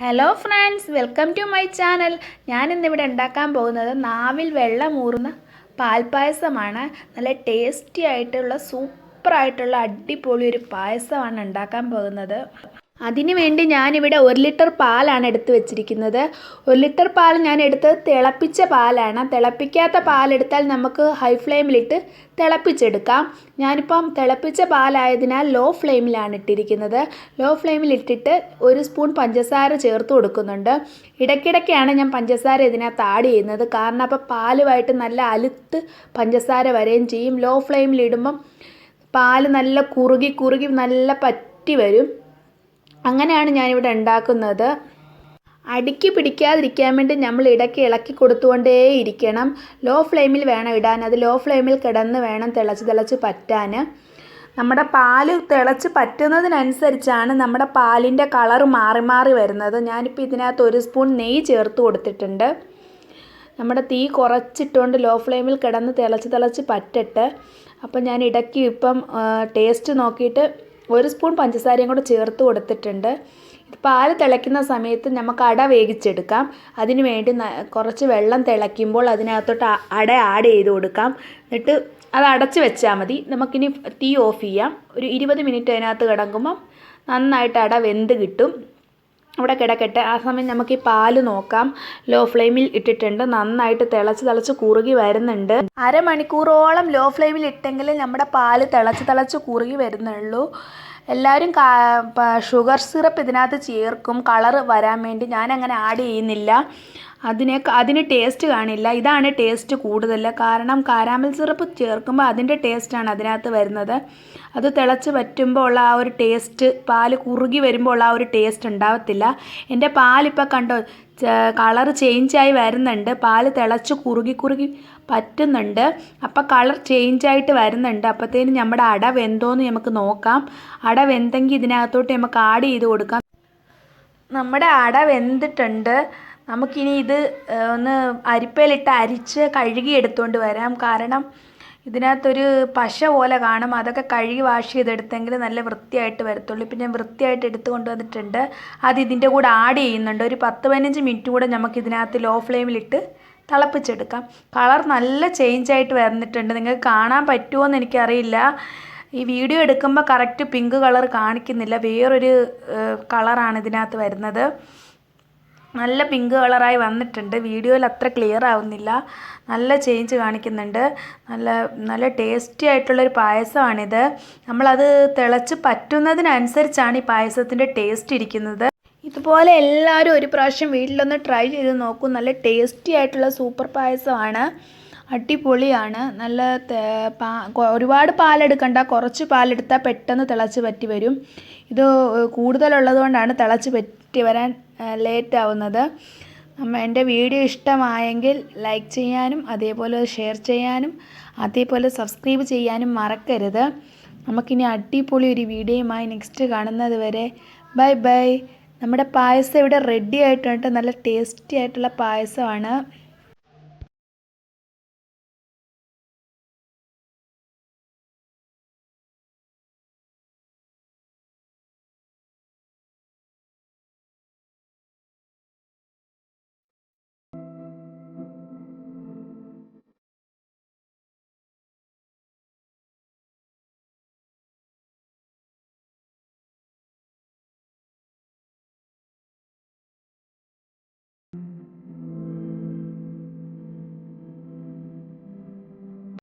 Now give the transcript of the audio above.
Hello friends, welcome to my channel. ഞാനിന്നിവിടെ ഉണ്ടാക്കാൻ പോകുന്നത് നാവിൽ വെള്ളമൂറുന്ന പാൽപ്പായസമാണ്. നല്ല ടേസ്റ്റി ആയിട്ടുള്ള സൂപ്പറായിട്ടുള്ള അടിപൊളി ഒരു പായസമാണ് ഉണ്ടാക്കാൻ പോകുന്നത്. അതിനു വേണ്ടി ഞാനിവിടെ 1 ലിറ്റർ പാലാണ് എടുത്ത് വെച്ചിരിക്കുന്നത്. 1 ലിറ്റർ പാൽ ഞാൻ എടുത്തത് തിളപ്പിച്ച പാലാണ്. തിളപ്പിക്കാത്ത പാലെടുത്താൽ നമുക്ക് ഹൈ ഫ്ലെയിമിലിട്ട് തിളപ്പിച്ചെടുക്കാം. ഞാനിപ്പം തിളപ്പിച്ച പാലായതിനാൽ ലോ ഫ്ലെയിമിലാണ് ഇട്ടിരിക്കുന്നത്. ലോ ഫ്ലെയിമിലിട്ടിട്ട് 1 സ്പൂൺ പഞ്ചസാര ചേർത്ത് കൊടുക്കുന്നുണ്ട്. ഇടയ്ക്കിടയ്ക്കാണ് ഞാൻ പഞ്ചസാര ഇതിനകത്ത് ആഡ് ചെയ്യുന്നത്, കാരണം അപ്പോൾ പാലുമായിട്ട് നല്ല അലുത്ത് പഞ്ചസാര വരെയും ചെയ്യും. ലോ ഫ്ലെയിമിലിടുമ്പം പാൽ നല്ല കുറുകി നല്ല പറ്റി വരും. അങ്ങനെയാണ് ഞാനിവിടെ ഉണ്ടാക്കുന്നത്. അടിക്ക് പിടിക്കാതിരിക്കാൻ വേണ്ടി നമ്മൾ ഇടയ്ക്ക് ഇളക്കി കൊടുത്തുകൊണ്ടേ ഇരിക്കണം. ലോ ഫ്ലെയിമിൽ വേണം ഇടാൻ. അത് ലോ ഫ്ലെയിമിൽ കിടന്ന് വേണം തിളച്ച് പറ്റാൻ. നമ്മുടെ പാല് തിളച്ച് പറ്റുന്നതിനനുസരിച്ചാണ് നമ്മുടെ പാലിൻ്റെ കളറ് മാറി വരുന്നത്. ഞാനിപ്പോൾ ഇതിനകത്ത് 1 സ്പൂൺ നെയ്യ് ചേർത്ത് കൊടുത്തിട്ടുണ്ട്. നമ്മുടെ തീ കുറച്ചിട്ടുകൊണ്ട് ലോ ഫ്ലെയിമിൽ കിടന്ന് തിളച്ച് പറ്റട്ടെ. അപ്പം ഞാൻ ഇടയ്ക്ക് ഇപ്പം ടേസ്റ്റ് നോക്കിയിട്ട് 1 സ്പൂൺ പഞ്ചസാരയും കൂടെ ചേർത്ത് കൊടുത്തിട്ടുണ്ട്. പാല് തിളയ്ക്കുന്ന സമയത്ത് നമുക്ക് അട വേവിച്ചെടുക്കാം. അതിന് വേണ്ടി കുറച്ച് വെള്ളം തിളയ്ക്കുമ്പോൾ അതിനകത്തോട്ട് അട ആഡ് ചെയ്ത് കൊടുക്കാം. എന്നിട്ട് അത് അടച്ച് വെച്ചാൽ മതി. നമുക്കിനി തീ ഓഫ് ചെയ്യാം. ഒരു 20 മിനിറ്റ് അതിനകത്ത് കിടക്കുമ്പം നന്നായിട്ട് അട വെന്ത് കിട്ടും. അവിടെ കിടക്കട്ടെ. ആ സമയം നമുക്ക് ഈ പാല് നോക്കാം. ലോ ഫ്ലെയിമിൽ ഇട്ടിട്ടുണ്ട്. നന്നായിട്ട് തിളച്ച് കുറുകി വരുന്നുണ്ട്. അരമണിക്കൂറോളം ലോ ഫ്ലെയിമിൽ ഇട്ടെങ്കിൽ നമ്മുടെ പാല് തിളച്ച് കുറുകി വരുന്നുള്ളൂ. എല്ലാവരും ഷുഗർ സിറപ്പ് ഇതിനകത്ത് ചേർക്കും കളറ് വരാൻ വേണ്ടി. ഞാനങ്ങനെ ആഡ് ചെയ്യുന്നില്ല. അതിന് ടേസ്റ്റ് കാണില്ല. ഇതാണ് ടേസ്റ്റ് കൂടുതൽ. കാരണം കാരാമൽ സിറപ്പ് ചേർക്കുമ്പോൾ അതിൻ്റെ ടേസ്റ്റാണ് അതിനകത്ത് വരുന്നത്. അത് തിളച്ച് പറ്റുമ്പോൾ ഉള്ള ആ ഒരു ടേസ്റ്റ്, പാല് കുറുകി വരുമ്പോൾ ഉള്ള ആ ഒരു ടേസ്റ്റ് ഉണ്ടാവത്തില്ല. എൻ്റെ പാലിപ്പോൾ കണ്ടോ, കളർ ചേഞ്ചായി വരുന്നുണ്ട്. പാല് തിളച്ച് കുറുകി പറ്റുന്നുണ്ട്. അപ്പോൾ കളർ ചേഞ്ചായിട്ട് വരുന്നുണ്ട്. അപ്പോഴത്തേനും നമ്മുടെ അട വെന്തോന്ന് നമുക്ക് നോക്കാം. അട വെന്തെങ്കിൽ ഇതിനകത്തോട്ട് നമുക്ക് ആഡ് ചെയ്ത് കൊടുക്കാം. നമ്മുടെ അട വെന്തിട്ടുണ്ട്. നമുക്കിനി ഇത് ഒന്ന് അരിപ്പയിലിട്ട് അരിച്ച് കഴുകി എടുത്തുകൊണ്ട് വരാം. കാരണം ഇതിനകത്തൊരു പശ പോലെ കാണും. അതൊക്കെ കഴുകി വാഷ് ചെയ്തെടുത്തെങ്കിൽ നല്ല വൃത്തിയായിട്ട് വരത്തുള്ളൂ. ഇപ്പം ഞാൻ വൃത്തിയായിട്ട് എടുത്ത് കൊണ്ടുവന്നിട്ടുണ്ട്. അത് ഇതിൻ്റെ കൂടെ ആഡ് ചെയ്യുന്നുണ്ട്. ഒരു 10-15 മിനിറ്റ് കൂടെ നമുക്ക് ഇതിനകത്ത് ലോ ഫ്ലെയിമിലിട്ട് തിളപ്പിച്ചെടുക്കാം. കളർ നല്ല ചേഞ്ചായിട്ട് വന്നിട്ടുണ്ട്. നിങ്ങൾക്ക് കാണാൻ പറ്റുമോ എന്ന് എനിക്കറിയില്ല. ഈ വീഡിയോ എടുക്കുമ്പോൾ കറക്റ്റ് പിങ്ക് കളർ കാണിക്കുന്നില്ല. വേറൊരു കളറാണ് ഇതിനകത്ത് വരുന്നത്. നല്ല പിങ്ക് കളറായി വന്നിട്ടുണ്ട്. വീഡിയോയിൽ അത്ര ക്ലിയർ ആവുന്നില്ല. നല്ല ചേഞ്ച് കാണിക്കുന്നുണ്ട്. നല്ല ടേസ്റ്റി ആയിട്ടുള്ളൊരു പായസമാണിത്. നമ്മളത് തിളച്ച് പറ്റുന്നതിനനുസരിച്ചാണ് ഈ പായസത്തിൻ്റെ ടേസ്റ്റ് ഇരിക്കുന്നത്. ഇതുപോലെ എല്ലാവരും ഒരു പ്രാവശ്യം വീട്ടിലൊന്ന് ട്രൈ ചെയ്ത് നോക്കൂ. നല്ല ടേസ്റ്റി ആയിട്ടുള്ള സൂപ്പർ പായസമാണ്. അടിപൊളിയാണ്. നല്ല ഒരുപാട് പാലെടുക്കണ്ട, കുറച്ച് പാലെടുത്താൽ പെട്ടെന്ന് തിളച്ച് പറ്റി വരും. ഇത് കൂടുതലുള്ളത് കൊണ്ടാണ് തിളച്ച് പറ്റി വരാൻ ലേറ്റ് ആവുന്നത്. എൻ്റെ വീഡിയോ ഇഷ്ടമായെങ്കിൽ ലൈക്ക് ചെയ്യാനും അതേപോലെ ഷെയർ ചെയ്യാനും അതേപോലെ സബ്സ്ക്രൈബ് ചെയ്യാനും മറക്കരുത്. നമുക്കിനി അടിപൊളി ഒരു വീഡിയോയുമായി നെക്സ്റ്റ് കാണുന്നത് വരെ ബൈ. നമ്മുടെ പായസം ഇവിടെ റെഡി ആയിട്ടുണ്ട്. നല്ല ടേസ്റ്റി ആയിട്ടുള്ള പായസമാണ്.